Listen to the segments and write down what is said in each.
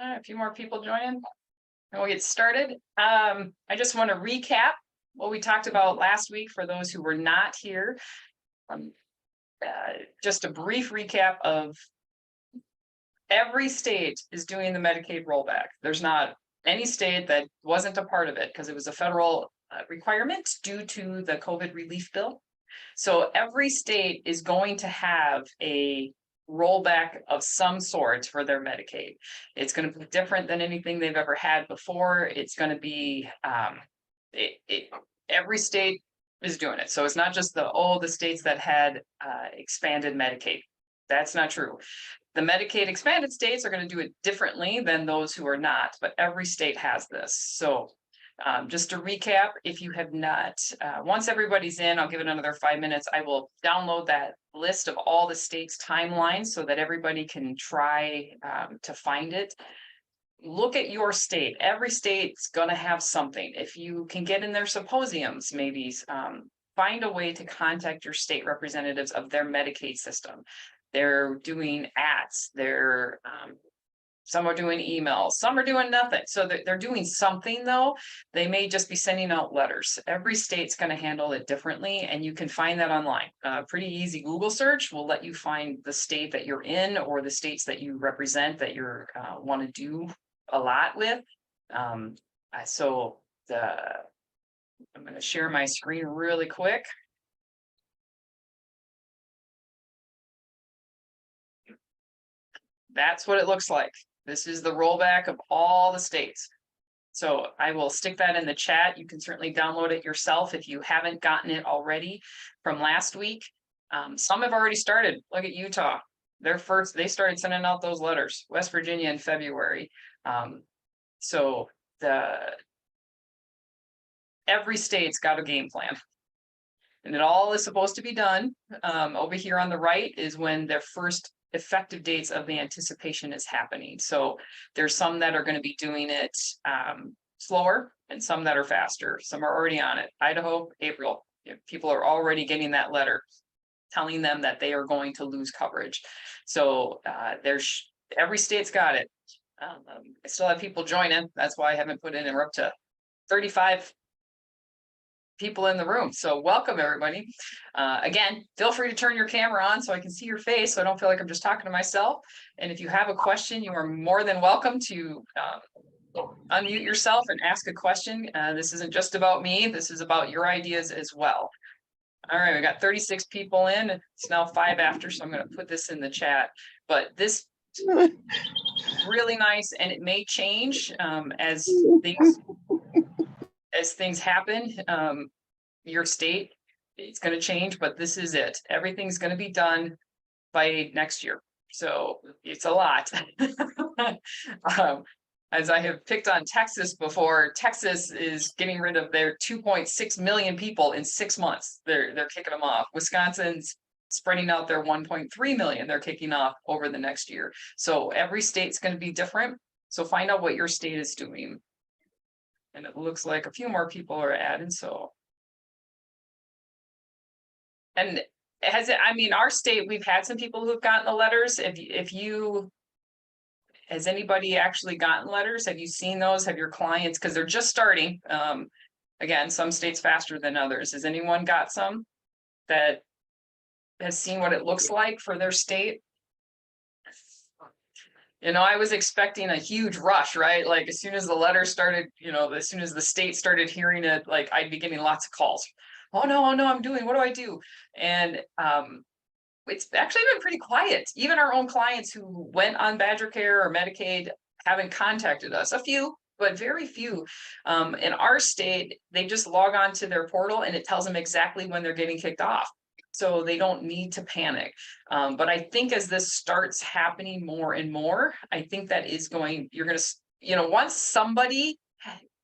A few more people joining, and we'll get started. I just want to recap what we talked about last week for those who were not here. Just a brief recap of every state is doing the Medicaid rollback. There's not any state that wasn't a part of it because it was a federal requirement due to the COVID relief bill. So every state is going to have a rollback of some sort for their Medicaid. It's going to be different than anything they've ever had before. It's going to be every state is doing it. So it's not just the states that had expanded Medicaid. That's not true. The Medicaid expanded states are going to do it differently than those who are not, but every state has this. So just to recap, if you have not, once everybody's in, I'll give it another 5 minutes. I will download that list of all the states' timelines so that everybody can try to find it. Look at your state. Every state's going to have something. If you can get in their symposiums, maybe find a way to contact your state representatives of their Medicaid system. They're doing ads. They're some are doing emails, some are doing nothing. So they're doing something though. They may just be sending out letters. Every state's going to handle it differently, and you can find that online. Pretty easy Google search will let you find the state that you're in or the states that you represent that you're want to do a lot with. I'm going to share my screen really quick. That's what it looks like. This is the rollback of all the states. So I will stick that in the chat. You can certainly download it yourself if you haven't gotten it already from last week. Some have already started. Look at Utah. They started sending out those letters. West Virginia in February. Every state's got a game plan. And it all is supposed to be done. Over here on the right is when their first effective dates of the anticipation is happening. So there's some that are going to be doing it slower and some that are faster. Some are already on it. Idaho, April. People are already getting that letter telling them that they are going to lose coverage. So every state's got it. I still have people joining. That's why I haven't put in. We're up to 35 people in the room. So welcome everybody. Again, feel free to turn your camera on so I can see your face so I don't feel like I'm just talking to myself. And if you have a question, you are more than welcome to unmute yourself and ask a question. This isn't just about me. This is about your ideas as well. All right, we got 36 people in. It's now 5 after, so I'm going to put this in the chat. But this is really nice, and it may change as things happen. Your state, it's going to change, but this is it. Everything's going to be done by next year. So it's a lot. As I have picked on Texas before, Texas is getting rid of their 2.6 million people in 6 months. They're kicking them off. Wisconsin's spreading out their 1.3 million. They're kicking off over the next year. So every state's going to be different. So find out what your state is doing. And it looks like a few more people are added. And our state, we've had some people who've gotten the letters. Has anybody actually gotten letters? Have you seen those? Have your clients, because they're just starting. Again, some states faster than others. Has anyone got some that has seen what it looks like for their state? I was expecting a huge rush, right? Like as soon as the letter started, as soon as the state started hearing it, like I'd be getting lots of calls. Oh no, what do I do? And it's actually been pretty quiet. Even our own clients who went on Badger Care or Medicaid haven't contacted us. A few, but very few. In our state, they just log on to their portal and it tells them exactly when they're getting kicked off. So they don't need to panic. But I think as this starts happening more and more, I think that you're going to, once somebody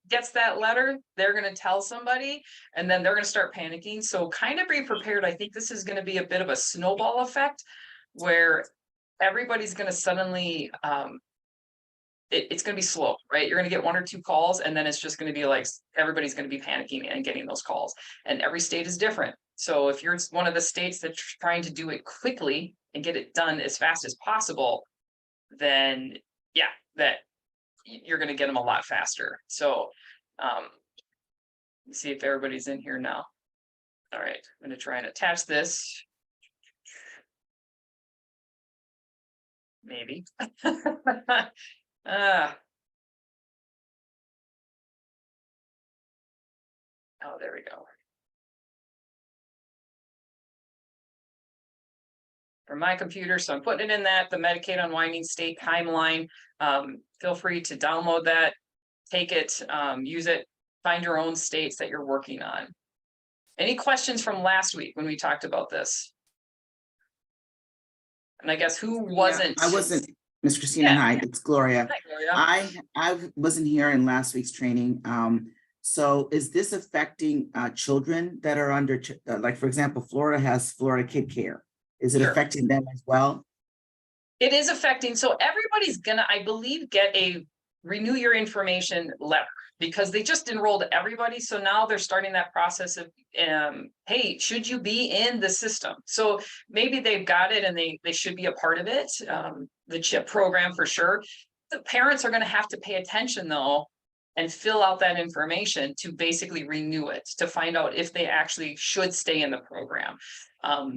gets that letter, they're going to tell somebody, and then they're going to start panicking. So kind of be prepared. I think this is going to be a bit of a snowball effect where everybody's going to suddenly, it's going to be slow, right? You're going to get 1 or 2 calls, and then it's just going to be like, everybody's going to be panicking and getting those calls. And every state is different. So if you're one of the states that's trying to do it quickly and get it done as fast as possible, then yeah, that you're going to get them a lot faster. So, let's see if everybody's in here now. All right, I'm going to try and attach this. Maybe. Oh, there we go. For my computer, so I'm putting it in the Medicaid unwinding state timeline. Feel free to download that, take it, use it, find your own states that you're working on. Any questions from last week when we talked about this? And I guess who wasn't? Yeah, I wasn't, Ms. Christina, hi, it's Gloria. Hi, Gloria. I wasn't here in last week's training. So is this affecting children that are under, like, for example, Florida has Florida Kid Care. Is it Sure. affecting them as well? It is affecting, so everybody's gonna, I believe, get a renew your information letter because they just enrolled everybody. So now they're starting that process of, hey, should you be in the system? So maybe they've got it and they should be a part of it, the CHIP program for sure. The parents are gonna have to pay attention though and fill out that information to basically renew it, to find out if they actually should stay in the program.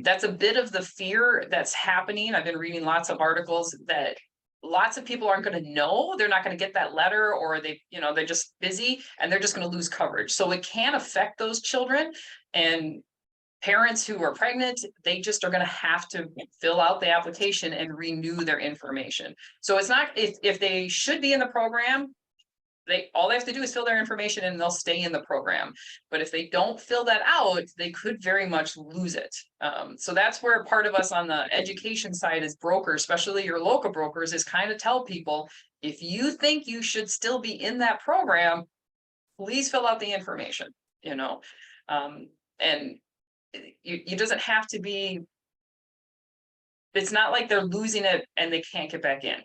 That's a bit of the fear that's happening. I've been reading lots of articles that lots of people aren't going to know, they're not going to get that letter, or they're just busy and they're just going to lose coverage. So it can affect those children, and parents who are pregnant, they just are going to have to fill out the application and renew their information. So it's not, if they should be in the program, all they have to do is fill their information and they'll stay in the program. But if they don't fill that out, they could very much lose it. So that's where part of us on the education side as brokers, especially your local brokers, is kind of tell people, if you think you should still be in that program, please fill out the information, and you doesn't have to be, it's not like they're losing it and they can't get back in.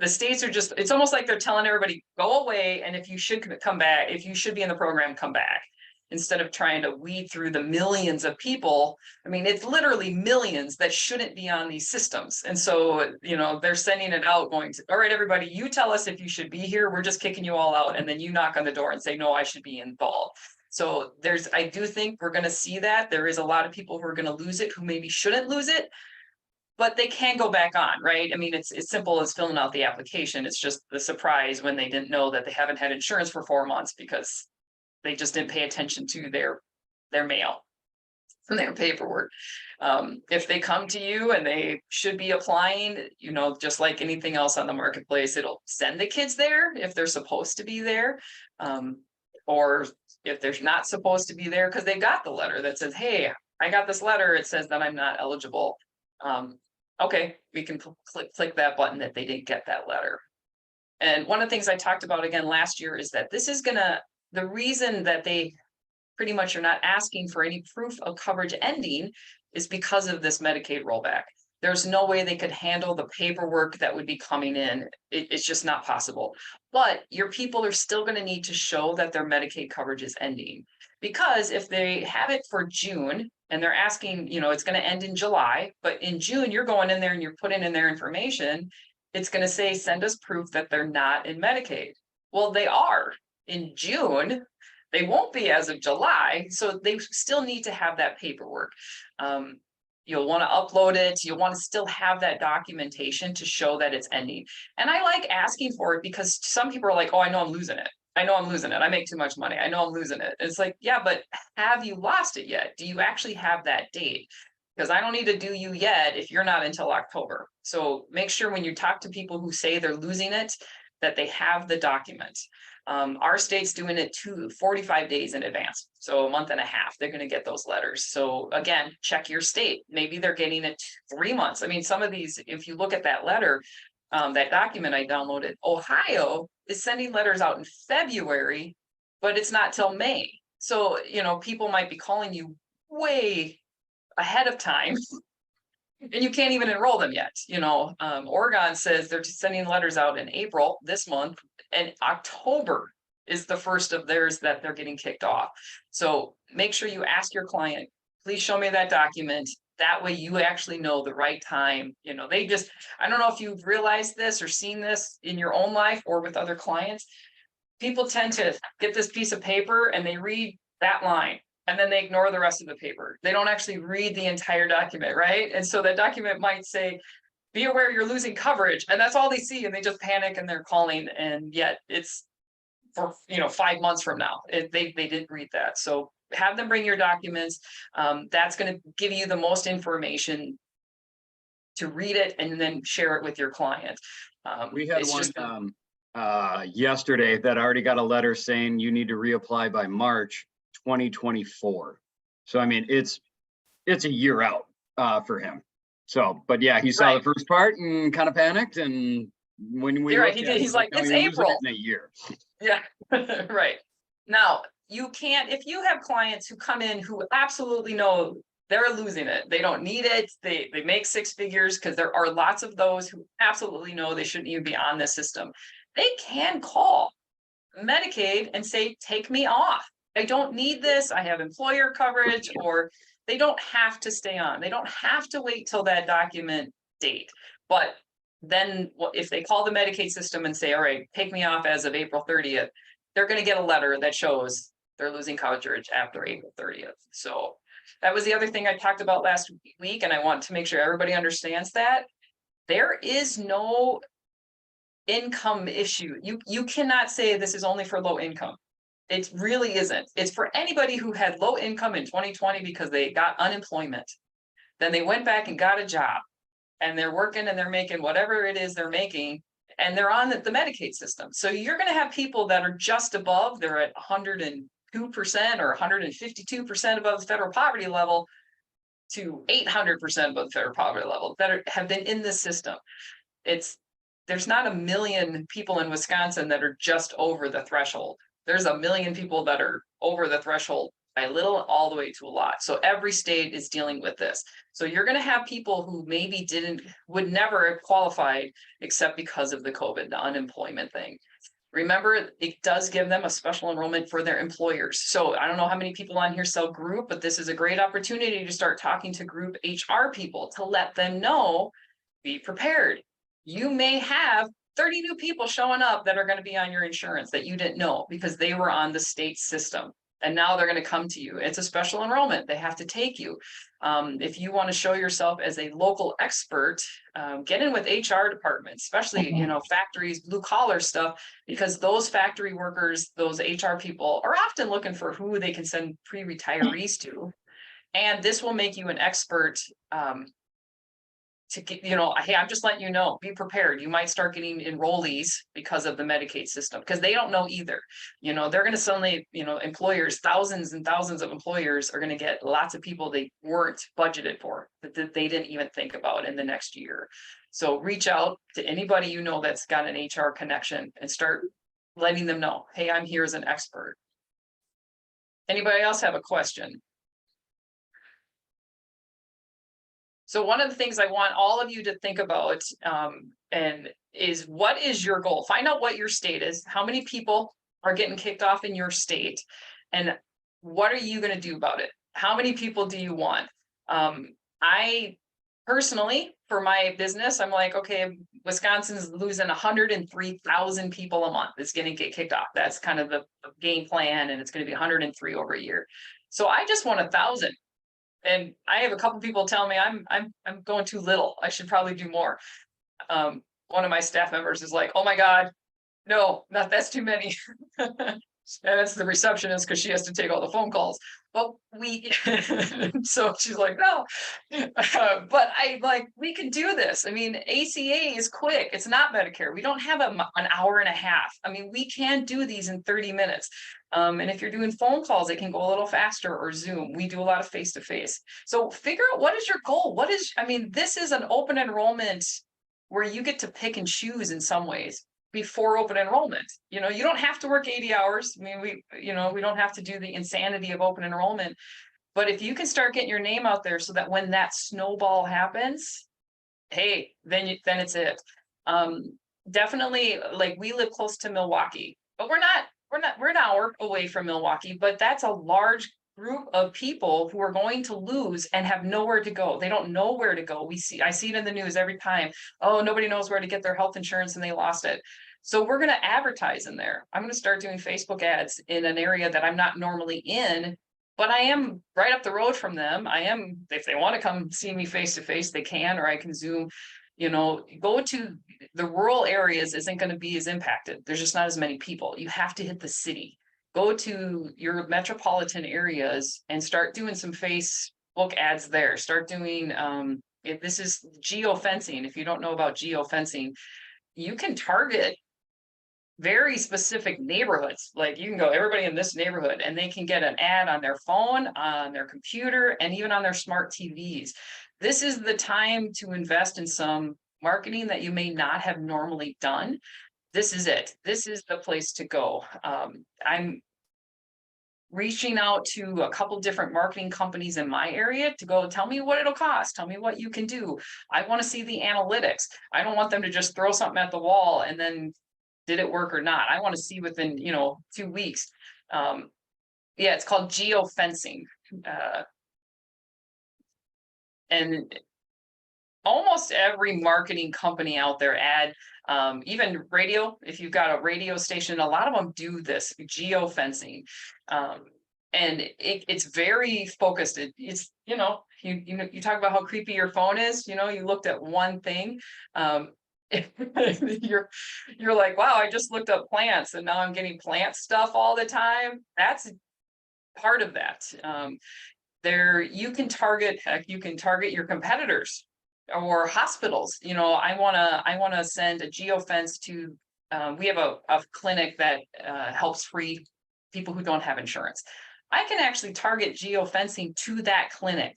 The states are just, it's almost like they're telling everybody, go away, and if you should come back, if you should be in the program, come back, instead of trying to weed through the millions of people. I mean, it's literally millions that shouldn't be on these systems. And so, they're sending it out going to, all right, everybody, you tell us if you should be here, we're just kicking you all out. And then you knock on the door and say, no, I should be involved. So I do think we're going to see that. There is a lot of people who are going to lose it, who maybe shouldn't lose it, but they can go back on, right? I mean, it's simple as filling out the application. It's just the surprise when they didn't know that they haven't had insurance for 4 months because they just didn't pay attention to their mail and their paperwork. If they come to you and they should be applying, just like anything else on the marketplace, it'll send the kids there if they're supposed to be there. Or if they're not supposed to be there because they got the letter that says, hey, I got this letter, it says that I'm not eligible. Okay, we can click that button that they didn't get that letter. And one of the things I talked about again last year is that this is the reason that they pretty much are not asking for any proof of coverage ending is because of this Medicaid rollback. There's no way they could handle the paperwork that would be coming in. It's just not possible. But your people are still going to need to show that their Medicaid coverage is ending. Because if they have it for June and they're asking, it's going to end in July, but in June, you're going in there and you're putting in their information, it's going to say, send us proof that they're not in Medicaid. Well, they are in June. They won't be as of July. So they still need to have that paperwork. You'll want to upload it. You'll want to still have that documentation to show that it's ending. And I like asking for it because some people are like, oh, I know I'm losing it. I know I'm losing it. I make too much money. I know I'm losing it. It's like, yeah, but have you lost it yet? Do you actually have that date? Because I don't need to do you yet if you're not until October. So make sure when you talk to people who say they're losing it, that they have the document. Our state's doing it 45 days in advance. So a month and a half, they're going to get those letters. So again, check your state. Maybe they're getting it 3 months. I mean, some of these, if you look at that letter, that document I downloaded, Ohio is sending letters out in February, but it's not till May. So, people might be calling you way ahead of time and you can't even enroll them yet. Oregon says they're sending letters out in April this month, and October is the first of theirs that they're getting kicked off. So make sure you ask your client, please show me that document. That way you actually know the right time. You know, I don't know if you've realized this or seen this in your own life or with other clients. People tend to get this piece of paper and they read that line and then they ignore the rest of the paper. They don't actually read the entire document, right? And so that document might say, be aware you're losing coverage, and that's all they see, and they just panic and they're calling, and yet it's for 5 months from now. They didn't read that. So have them bring your documents. That's going to give you the most information to read it and then share it with your client. We had one yesterday that already got a letter saying you need to reapply by March 2024. So I mean, it's a year out for him. So, but yeah, he saw the first part and kind of panicked, and when we he's like, it's April in a year. Yeah. Right. Now, you can't, if you have clients who come in who absolutely know they're losing it, they don't need it, they make 6 figures, because there are lots of those who absolutely know they shouldn't even be on this system. They can call Medicaid and say, take me off. I don't need this. I have employer coverage. Or they don't have to stay on. They don't have to wait till that document date. But then if they call the Medicaid system and say, all right, take me off as of April 30th, they're going to get a letter that shows they're losing coverage after April 30th. So that was the other thing I talked about last week, and I want to make sure everybody understands that there is no income issue. You cannot say this is only for low income. It really isn't. It's for anybody who had low income in 2020 because they got unemployment. Then they went back and got a job, and they're working and they're making whatever it is they're making, and they're on the Medicaid system. So you're going to have people that are just above, they're at 102% or 152% above the federal poverty level to 800% above the federal poverty level that have been in this system. There's not a million people in Wisconsin that are just over the threshold. There's a million people that are over the threshold by a little all the way to a lot. So every state is dealing with this. So you're going to have people who maybe would never have qualified except because of the COVID, the unemployment thing. Remember, it does give them a special enrollment for their employers. So I don't know how many people on here sell group, but this is a great opportunity to start talking to group HR people to let them know, be prepared. You may have 30 new people showing up that are going to be on your insurance that you didn't know because they were on the state system. And now they're going to come to you. It's a special enrollment. They have to take you. If you want to show yourself as a local expert, get in with HR departments, especially, factories, blue collar stuff, because those factory workers, those HR people are often looking for who they can send pre-retirees to. And this will make you an expert to get, hey, I'm just letting you know, be prepared. You might start getting enrollees because of the Medicaid system, because they don't know either. They're going to suddenly, employers, thousands and thousands of employers are going to get lots of people they weren't budgeted for, that they didn't even think about in the next year. So reach out to anybody that's got an HR connection and start letting them know, hey, I'm here as an expert. Anybody else have a question? So one of the things I want all of you to think about and is, what is your goal? Find out what your state is. How many people are getting kicked off in your state? And what are you going to do about it? How many people do you want? I personally, for my business, I'm like, okay, Wisconsin's losing 103,000 people a month. It's going to get kicked off. That's kind of the game plan. And it's going to be 103 over a year. So I just want 1,000. And I have a couple people telling me I'm going too little. I should probably do more. One of my staff members is like, oh my God, no, that's too many. And that's the receptionist because she has to take all the phone calls. But so she's like, no, but we can do this. I mean, ACA is quick. It's not Medicare. We don't have an hour and a half. I mean, we can do these in 30 minutes. And if you're doing phone calls, it can go a little faster, or Zoom. We do a lot of face-to-face. So figure out, what is your goal? This is an open enrollment where you get to pick and choose in some ways before open enrollment. You don't have to work 80 hours. I mean, we don't have to do the insanity of open enrollment, but if you can start getting your name out there so that when that snowball happens, hey, then it's it. Definitely, like, we live close to Milwaukee, but we're an hour away from Milwaukee, but that's a large group of people who are going to lose and have nowhere to go. They don't know where to go. I see it in the news every time. Oh, nobody knows where to get their health insurance and they lost it. So we're going to advertise in there. I'm going to start doing Facebook ads in an area that I'm not normally in, but I am right up the road from them. I am, if they want to come see me face to face, they can, or I can Zoom. You know, go to the rural areas isn't going to be as impacted. There's just not as many people. You have to hit the city. Go to your metropolitan areas and start doing some Facebook ads there. Start doing, if this is geofencing, if you don't know about geofencing, you can target very specific neighborhoods. Like you can go everybody in this neighborhood and they can get an ad on their phone, on their computer, and even on their smart TVs. This is the time to invest in some marketing that you may not have normally done. This is it. This is the place to go. I'm reaching out to a couple different marketing companies in my area to go, tell me what it'll cost. Tell me what you can do. I want to see the analytics. I don't want them to just throw something at the wall and then did it work or not? I want to see within, 2 weeks. Yeah, it's called geofencing. And almost every marketing company out there even radio, if you've got a radio station, a lot of them do this geofencing. And it's very focused. It's, you talk about how creepy your phone is, you looked at one thing. You're like, wow, I just looked up plants and now I'm getting plant stuff all the time. That's part of that. You can target your competitors or hospitals. I want to send a geofence to, we have a clinic that helps free people who don't have insurance. I can actually target geofencing to that clinic.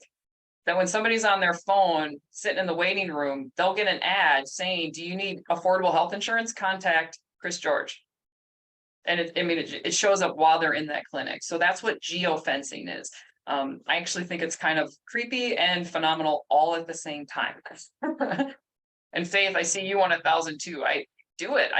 That when somebody's on their phone sitting in the waiting room, they'll get an ad saying, do you need affordable health insurance? Contact Chris George. And it shows up while they're in that clinic. So that's what geofencing is. I actually think it's kind of creepy and phenomenal all at the same time. And Faith, I see you on 1,002. I do it.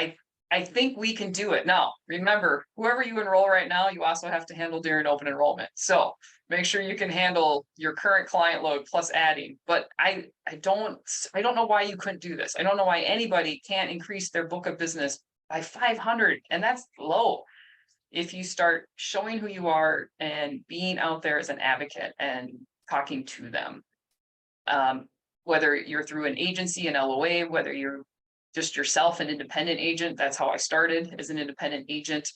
I think we can do it. Now, remember, whoever you enroll right now, you also have to handle during open enrollment. So make sure you can handle your current client load plus adding. But I don't know why you couldn't do this. I don't know why anybody can't increase their book of business by 500, and that's low. If you start showing who you are and being out there as an advocate and talking to them, whether you're through an agency, an LOA, whether you're just yourself, an independent agent. That's how I started, as an independent agent.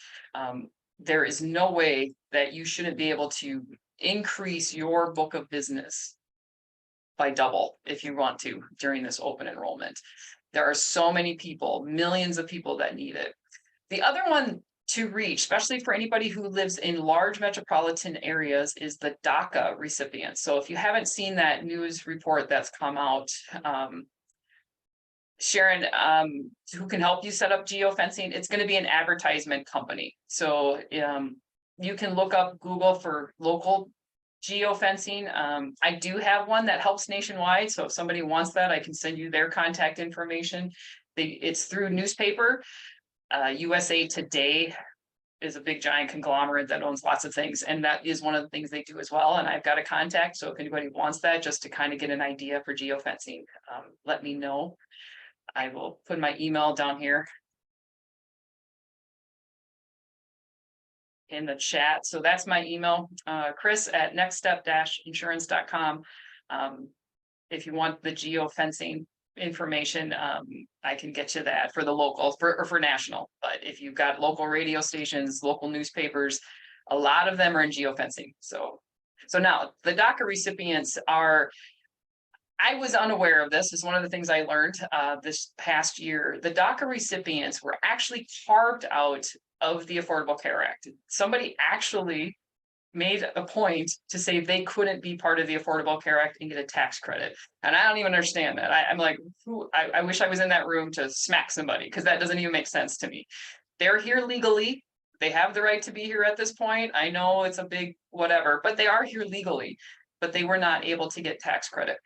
There is no way that you shouldn't be able to increase your book of business by double if you want to during this open enrollment. There are so many people, millions of people that need it. The other one to reach, especially for anybody who lives in large metropolitan areas, is the DACA recipients. So if you haven't seen that news report that's come out, Sharon, who can help you set up geofencing, it's going to be an advertisement company. So you can look up Google for local geofencing. I do have one that helps nationwide. So if somebody wants that, I can send you their contact information. It's through newspaper. USA Today is a big giant conglomerate that owns lots of things. And that is one of the things they do as well. And I've got a contact. So if anybody wants that, just to kind of get an idea for geofencing, let me know. I will put my email down here in the chat. So that's my email, chris@nextstep-insurance.com. If you want the geofencing information, I can get you that for the local or for national. But if you've got local radio stations, local newspapers, a lot of them are in geofencing. So now the DACA recipients are, I was unaware of this. Is one of the things I learned this past year. The DACA recipients were actually carved out of the Affordable Care Act. Somebody actually made a point to say they couldn't be part of the Affordable Care Act and get a tax credit. And I don't even understand that. I'm like, I wish I was in that room to smack somebody, because that doesn't even make sense to me. They're here legally. They have the right to be here at this point. I know it's a big whatever, but they are here legally, but they were not able to get tax credit.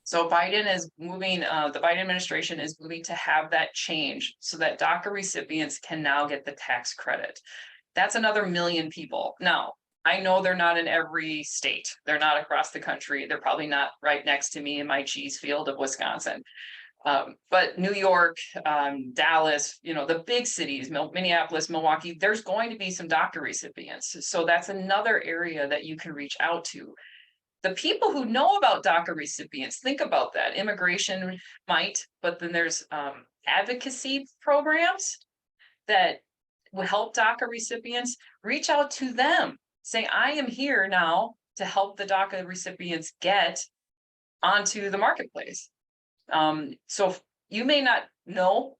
So Biden is moving, the Biden administration is moving to have that change so that DACA recipients can now get the tax credit. That's another 1 million people. Now, I know they're not in every state. They're not across the country. They're probably not right next to me in my cheese field of Wisconsin. But New York, Dallas, the big cities, Minneapolis, Milwaukee, there's going to be some DACA recipients. So that's another area that you can reach out to. The people who know about DACA recipients, think about that. Immigration might, but then there's advocacy programs that will help DACA recipients. Reach out to them. Say, I am here now to help the DACA recipients get onto the marketplace. So you may not know,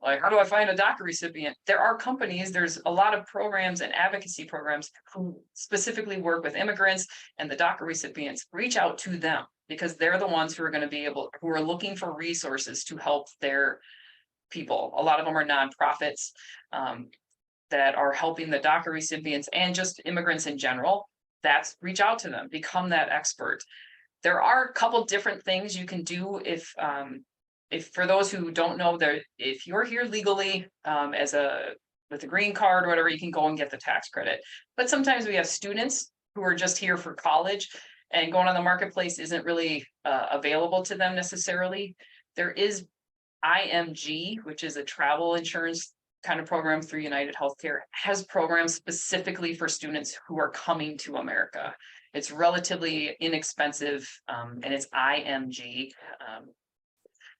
like, how do I find a DACA recipient? There are companies, there's a lot of programs and advocacy programs who specifically work with immigrants and the DACA recipients. Reach out to them because they're the ones who are going to be who are looking for resources to help their people. A lot of them are nonprofits that are helping the DACA recipients and just immigrants in general. Reach out to them, become that expert. There are a couple different things you can do if for those who don't know, if you're here legally with a green card or whatever, you can go and get the tax credit. But sometimes we have students who are just here for college and going on the marketplace isn't really available to them necessarily. There is IMG, which is a travel insurance kind of program through United Healthcare, has programs specifically for students who are coming to America. It's relatively inexpensive, and it's IMG.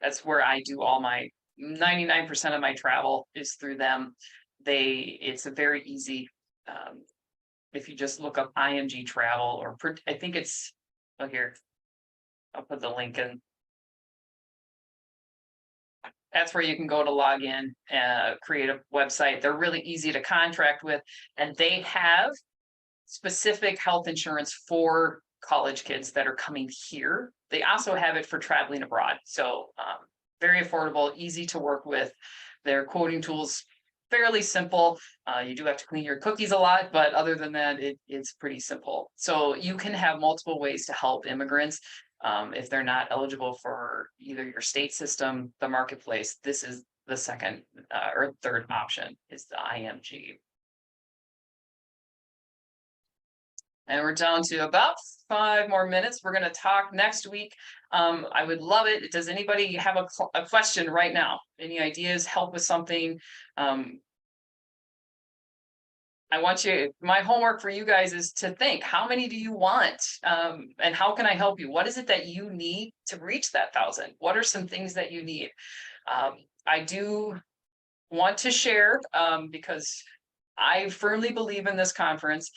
That's where I do all my 99% of my travel is through them. It's a very easy, if you just look up IMG travel, or I think it's, oh, here, I'll put the link in. That's where you can go to log in, create a website. They're really easy to contract with, and they have specific health insurance for college kids that are coming here. They also have it for traveling abroad. So very affordable, easy to work with. Their quoting tools, fairly simple. You do have to clean your cookies a lot, but other than that, it's pretty simple. So you can have multiple ways to help immigrants. If they're not eligible for either your state system, the marketplace, this is the second or third option is the IMG. And we're down to about 5 more minutes. We're going to talk next week. I would love it. Does anybody have a question right now? Any ideas, help with something? My homework for you guys is to think, how many do you want? And how can I help you? What is it that you need to reach that 1,000? What are some things that you need? I do want to share because I firmly believe in this conference.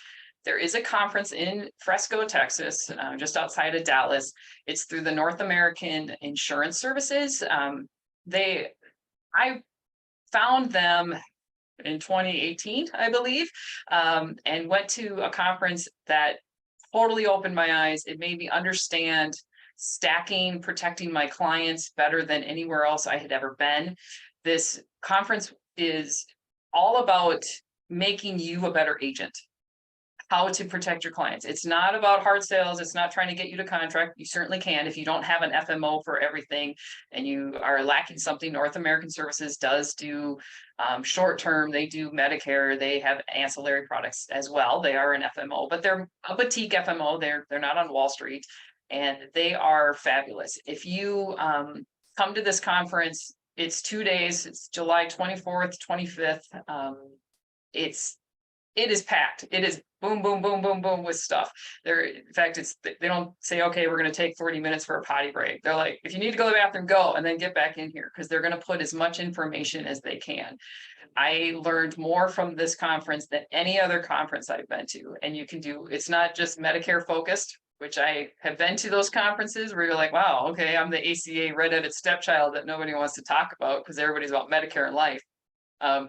There is a conference in Fresco, Texas, just outside of Dallas. It's through the North American Insurance Services. I found them in 2018, I believe, and went to a conference that totally opened my eyes. It made me understand stacking, protecting my clients better than anywhere else I had ever been. This conference is all about making you a better agent. How to protect your clients. It's not about hard sales. It's not trying to get you to contract. You certainly can if you don't have an FMO for everything and you are lacking something. North American Services does do short term. They do Medicare. They have ancillary products as well. They are an FMO, but they're a boutique FMO. They're not on Wall Street, and they are fabulous. If you come to this conference, it's 2 days. It's July 24th, 25th. It is packed. It is boom, boom, boom, boom, boom with stuff. In fact, they don't say, okay, we're going to take 40 minutes for a potty break. They're like, if you need to go to the bathroom, go, and then get back in here, because they're going to put as much information as they can. I learned more from this conference than any other conference I've been to. And it's not just Medicare focused, which I have been to those conferences where you're like, wow, okay, I'm the ACA red-headed stepchild that nobody wants to talk about because everybody's about Medicare and life.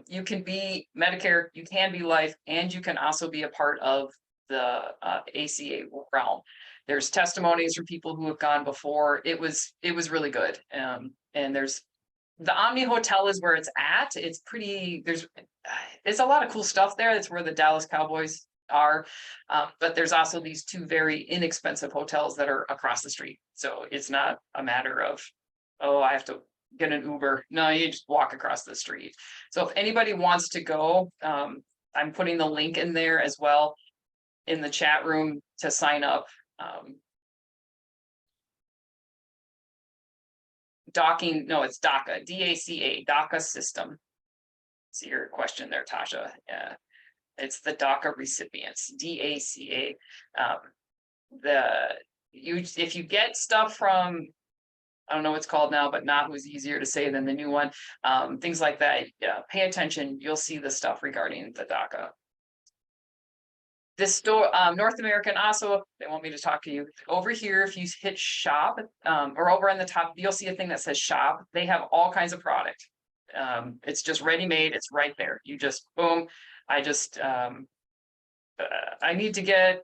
You can be Medicare, you can be life, and you can also be a part of the ACA realm. There's testimonies from people who have gone before. It was really good. And there's the Omni Hotel is where it's at. It's pretty, there's a lot of cool stuff there. That's where the Dallas Cowboys are. But there's also these 2 very inexpensive hotels that are across the street. So it's not a matter of, oh, I have to get an Uber. No, you just walk across the street. So if anybody wants to go, I'm putting the link in there as well. in the chat room to sign up. Docking, no, it's DACA, DACA, DACA system. See your question there, Tasha. Yeah, it's the DACA recipients, DACA. If you get stuff from, I don't know what it's called now, but not was easier to say than the new one. Things like that. Yeah, pay attention. You'll see the stuff regarding the DACA. This store, North American, also, they want me to talk to you. Over here, if you hit shop, or over on the top, you'll see a thing that says shop. They have all kinds of product. It's just ready-made, it's right there. You just, boom. I need to get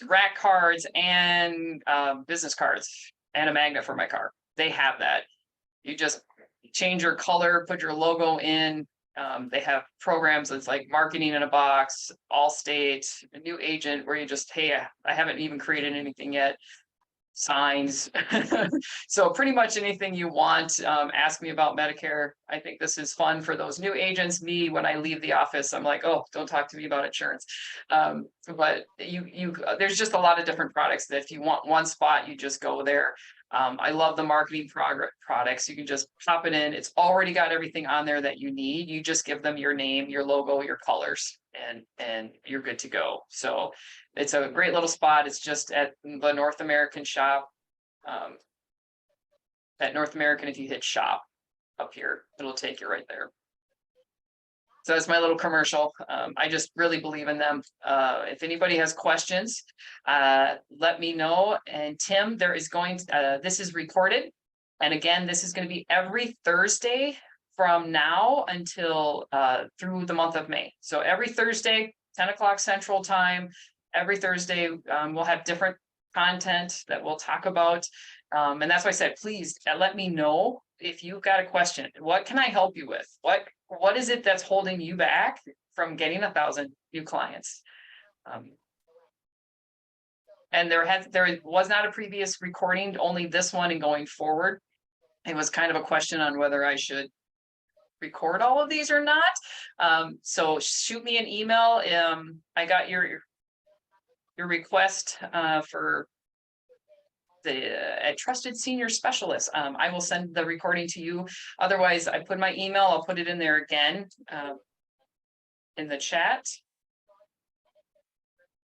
rack cards and business cards and a magnet for my car. They have that. You just change your color, put your logo in. They have programs that's like marketing in a box, Allstate, a new agent where you just, hey, I haven't even created anything yet. Signs. So pretty much anything you want. Ask me about Medicare. I think this is fun for those new agents. Me, when I leave the office, I'm like, oh, don't talk to me about insurance. But there's just a lot of different products that if you want one spot, you just go there. I love the marketing products. You can just pop it in. It's already got everything on there that you need. You just give them your name, your logo, your colors, and you're good to go. So it's a great little spot. It's just at the North American shop. At North American, if you hit shop up here, it'll take you right there. So that's my little commercial. I just really believe in them. If anybody has questions, let me know. And Tim, there is going to, this is recorded. And again, this is going to be every Thursday from now until through the month of May. So every Thursday, 10 o'clock Central Time, every Thursday, we'll have different content that we'll talk about. And that's why I said, please let me know if you've got a question. What can I help you with? What is it that's holding you back from getting 1,000 new clients? And there was not a previous recording, only this one and going forward. It was kind of a question on whether I should record all of these or not. So shoot me an email. I got your request for a trusted senior specialist. I will send the recording to you. Otherwise, I put my email, I'll put it in there again in the chat.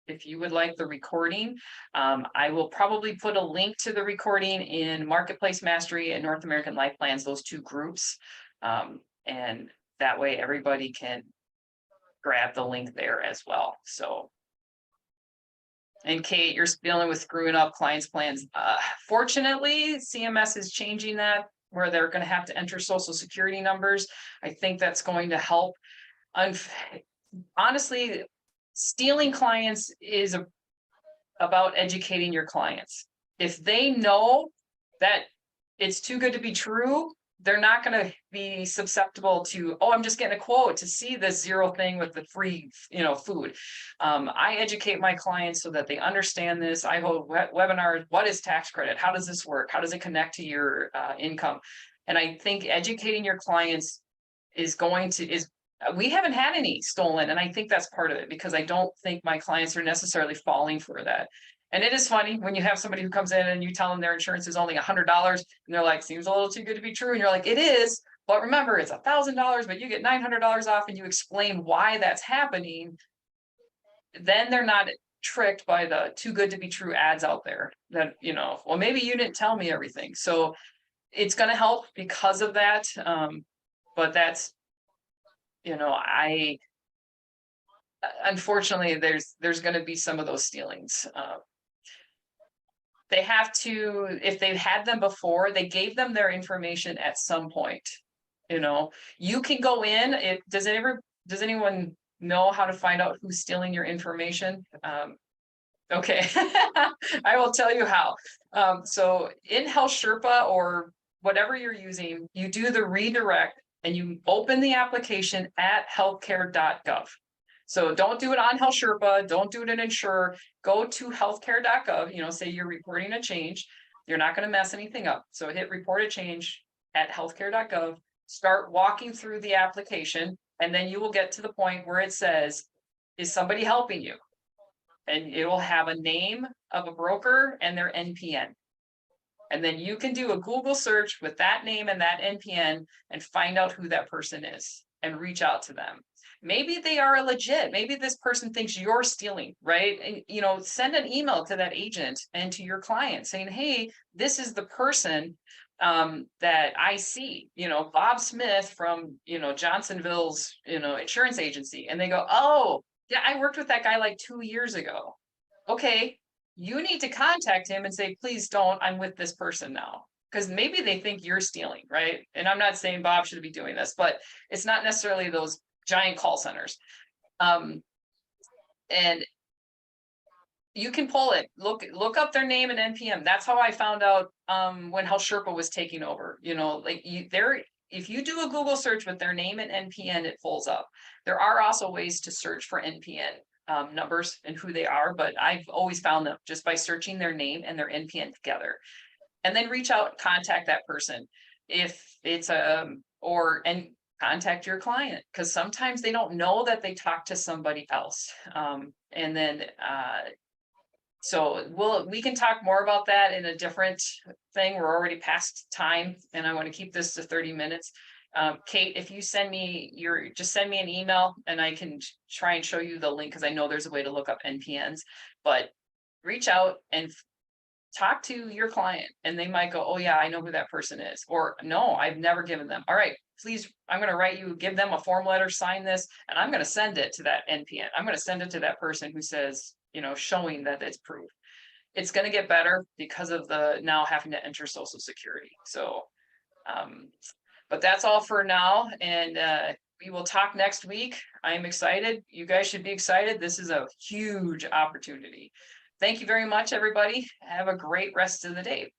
If you would like the recording, I will probably put a link to the recording in Marketplace Mastery and North American Life Plans, those two groups. And that way everybody can grab the link there as well. So. And Kate, you're dealing with screwing up clients' plans. Fortunately, CMS is changing that where they're going to have to enter social security numbers. I think that's going to help. Honestly, stealing clients is about educating your clients. If they know that it's too good to be true, they're not going to be susceptible to, oh, I'm just getting a quote to see this zero thing with the free, food. I educate my clients so that they understand this. I hold webinars. What is tax credit? How does this work? How does it connect to your income? And I think educating your clients we haven't had any stolen. And I think that's part of it because I don't think my clients are necessarily falling for that. And it is funny when you have somebody who comes in and you tell them their insurance is only $100 and they're like, seems a little too good to be true. And you're like, it is, but remember it's $1,000, but you get $900 off and you explain why that's happening. Then they're not tricked by the too good to be true ads out there that, well, maybe you didn't tell me everything. So it's going to help because of that. But that's, unfortunately, there's going to be some of those stealings. They have to, if they've had them before, they gave them their information at some point. You can go in. Does anyone know how to find out who's stealing your information? Okay, I will tell you how. So in Health Sherpa or whatever you're using, you do the redirect and you open the application at healthcare.gov. So don't do it on Health Sherpa, don't do it in Insure, go to healthcare.gov, say you're reporting a change, you're not going to mess anything up. So hit report a change at healthcare.gov, start walking through the application, and then you will get to the point where it says, is somebody helping you? and it will have a name of a broker and their NPN. And then you can do a Google search with that name and that NPN and find out who that person is and reach out to them. Maybe they are legit. Maybe this person thinks you're stealing, right? And, you know, send an email to that agent and to your client saying, hey, this is the person that I see, you know, Bob Smith from, you know, Johnsonville's, you know, insurance agency. And they go, oh, yeah, I worked with that guy like 2 years ago. Okay, you need to contact him and say, please don't, I'm with this person now. Because maybe they think you're stealing, right? And I'm not saying Bob should be doing this, but it's not necessarily those giant call centers. And you can pull it, look up their name and NPM. That's how I found out when Health Sherpa was taking over, you know, like if you do a Google search with their name and NPN, it pulls up. There are also ways to search for NPN numbers and who they are, but I've always found them just by searching their name and their NPN together. And then reach out, contact that person. If it's and contact your client, because sometimes they don't know that they talked to somebody else. And then so we can talk more about that in a different thing. We're already past time and I want to keep this to 30 minutes. Kate, if you send me just send me an email and I can try and show you the link, because I know there's a way to look up NPNs, but reach out and talk to your client and they might go, oh yeah, I know who that person is. Or no, I've never given them. All right, please, I'm going to write you, give them a form letter, sign this, and I'm going to send it to that NPN. I'm going to send it to that person who says, you know, showing that it's proof. It's going to get better because of the now having to enter Social Security. So, but that's all for now. And we will talk next week. I am excited. You guys should be excited. This is a huge opportunity. Thank you very much, everybody. Have a great rest of the day.